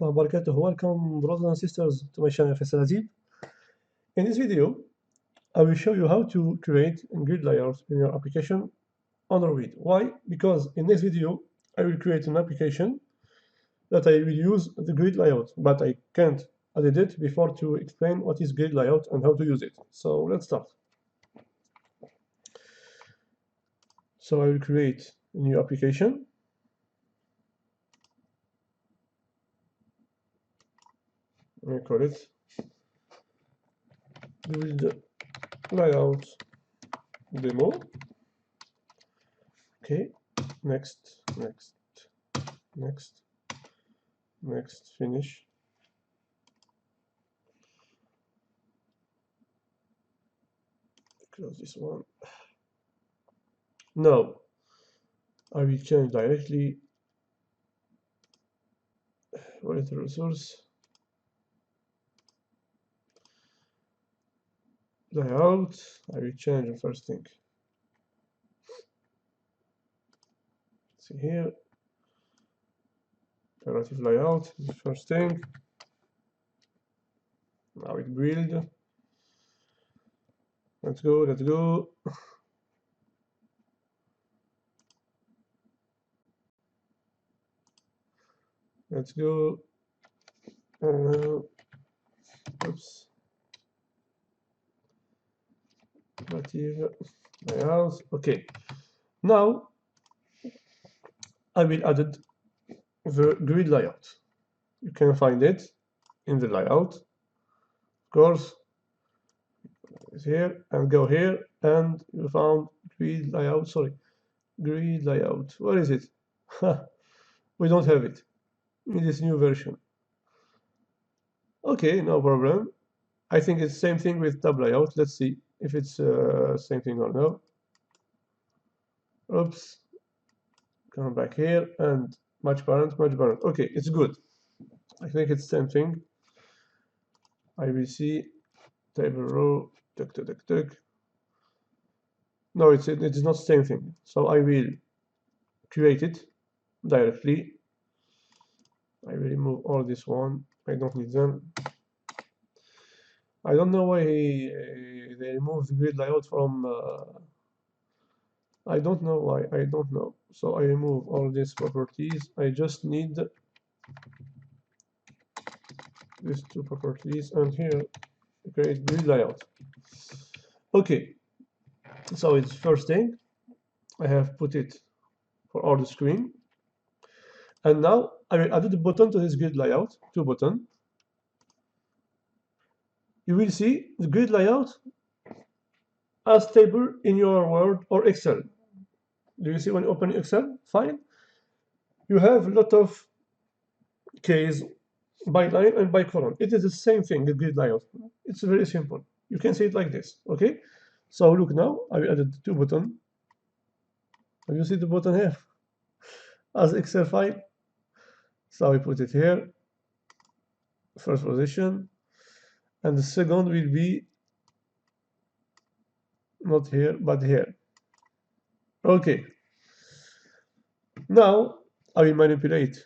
الله وبركاته. Welcome, brothers and sisters, to my channel Faisal Azib. In this video, I will show you how to create a grid layout in your application on Android. Why? Because in this video, I will create an application that I will use the grid layout, but I can't edit it before to explain what is grid layout and how to use it. So let's start. So I will create a new application. I call it grid layout demo. Okay, next, finish. Close this one. Now I will change directly. Where is the resource? Layout. I will change the first thing. See here, operative layout, the first thing. Now it build. Let's go. Let's go. Oops. Operative layout. Okay. Now I will add the grid layout. You can find it in the layout, of course. It's here and go here, and you found grid layout. Sorry, grid layout. Where is it? We don't have it in this new version. Okay, no problem. I think it's same thing with tab layout. Let's see if it's same thing or no. Oops. Come back here and match parent. Okay, it's good. I think it's same thing. I will see table row. No, it's not same thing. So I will create it directly. I will remove all this one. I don't need them. I don't know why they removed the grid layout from. I don't know why. I don't know. So I remove all these properties. I just need these two properties, and here create grid layout. Okay. So it's first thing. I have put it for all the screen. And now I will add the button to this grid layout, two buttons. You will see the grid layout as table in your Word or Excel. Do you see when you open Excel file? You have a lot of keys by line and by column. It is the same thing, the grid layout. It's very simple. You can see it like this, okay? So look now, I will add the two buttons. You see the button here as Excel file. So I put it here, first position, and the second will be not here, but here. Okay. Now I will manipulate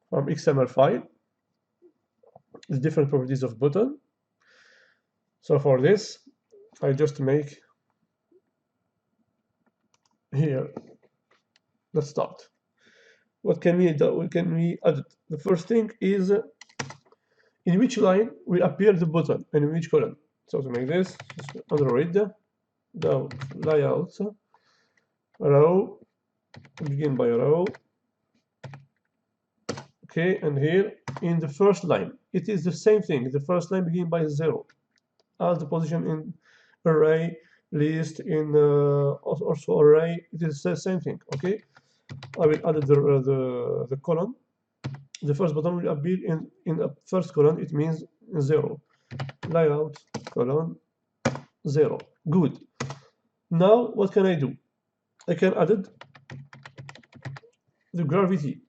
from XML file the different properties of button. So for this, I just make here. Let's start. What can we do? What can we add? The first thing is in which line will appear the button and in which column. So to make this, Android the layout row, begin by row. Okay, and here in the first line, it is the same thing. The first line begin by 0, as the position in array, list, in also array. It is the same thing. Okay, I will add the column. The first button will appear in a first column. It means 0. Layout column 0. Good. Now what can I do? I can add the gravity.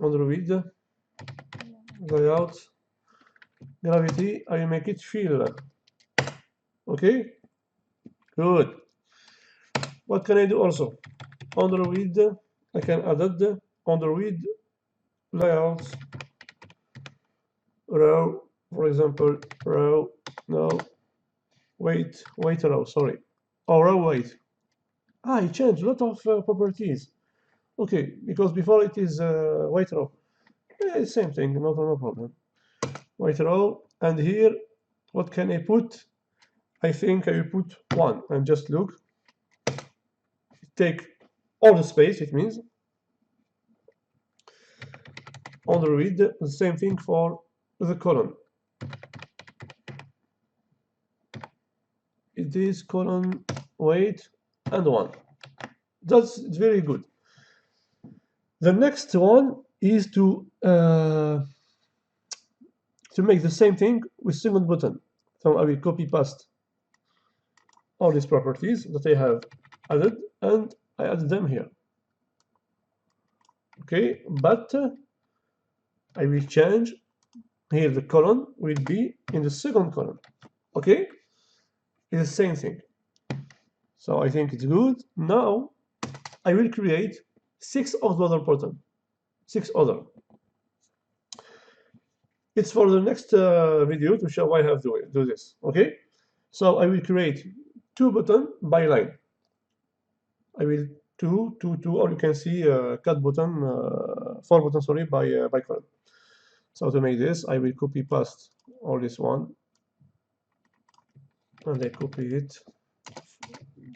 Android layout gravity. I make it fill. Okay. Good. What can I do also? Android. I can add the Android layout row, for example, row, no, wait row, sorry, or row wait. I changed a lot of properties. Okay, because before it is wait row. Yeah, same thing, no problem. Wait row, and here, what can I put? I think I will put 1 and just look. Take all the space, it means. On the read, the same thing for the column. It is column weight and 1. That's very good. The next one is to make the same thing with second button. So I will copy paste all these properties that I have added, and I add them here. Okay, but I will change here. The column will be in the second column. Okay, it's the same thing. So I think it's good. Now I will create 6 other buttons. 6 other. It's for the next video to show why I have to do this. Okay, so I will create 2 buttons by line. I will two, or you can see cut button, 4 buttons, sorry, by column. So to make this, I will copy paste all this one, and I copy it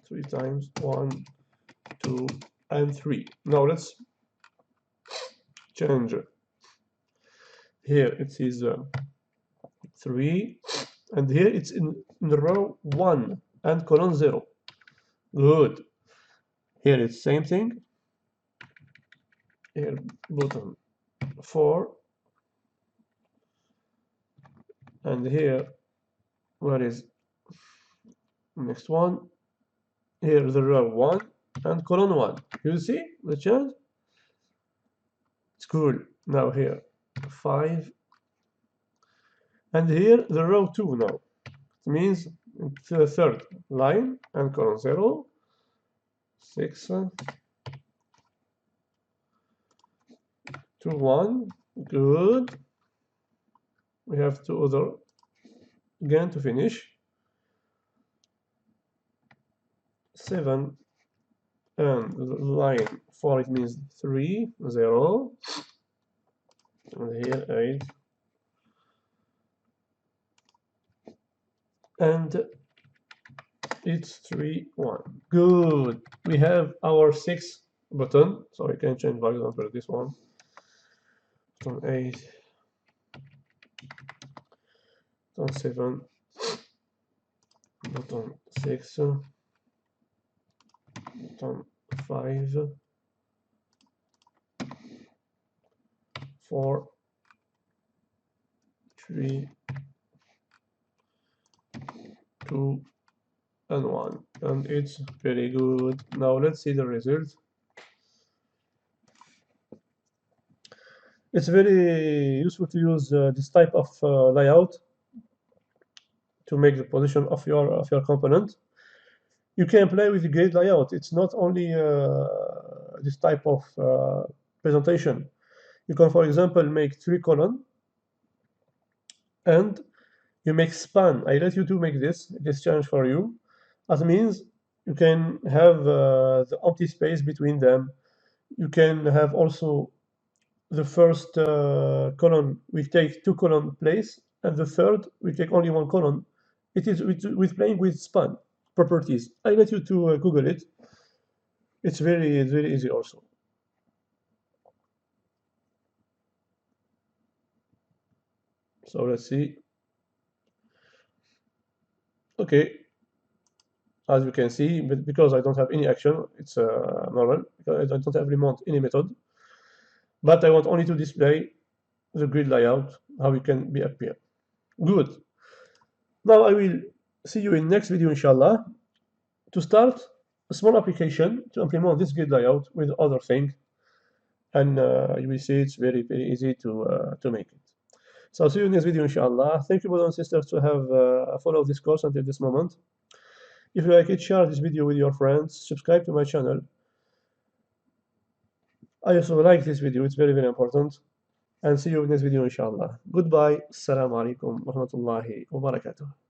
3 times, 1, 2, and 3. Now let's change. Here it is 3, and here it's in row 1 and column 0. Good. Here it's same thing. Here button 4, and here, where is next one? Here the row 1 and column 1. You see the change? It's cool. Now here 5, and here the row 2 now. It means it's the third line and column 0, 6, 2, 1. Good. We have 2 other again to finish. 7, and line 4, it means 3, 0, and here 8, and it's 3, 1. Good. We have our 6 button, so I can change, for example, this one, button 8, button 7, button 6, button 5, 4, 3, 2, and 1, and it's very good. Now let's see the result. It's very useful to use this type of layout to make the position of your component. You can play with the grid layout. It's not only this type of presentation. You can, for example, make 3 columns, and you make span. I let you to make this challenge for you. That means you can have the empty space between them. You can have also the first column, we take 2 column place, and the third, we take only 1 column. It is with playing with span properties. I let you to Google it. It's very easy also. So let's see. Okay, as you can see, but because I don't have any action, it's normal, because I don't have any method. But I want only to display the grid layout, how it can be appear. Good. Now I will see you in next video, inshallah, to start a small application to implement this grid layout with other things, and you will see it's very easy to make it. So I'll see you in this video, inshallah. Thank you, brothers and sisters, to have followed this course until this moment. If you like it, share this video with your friends, subscribe to my channel. I also like this video, it's very important. and see you in the next video inshallah. Goodbye. Assalamu alaikum wa rahmatullahi wa barakatuh.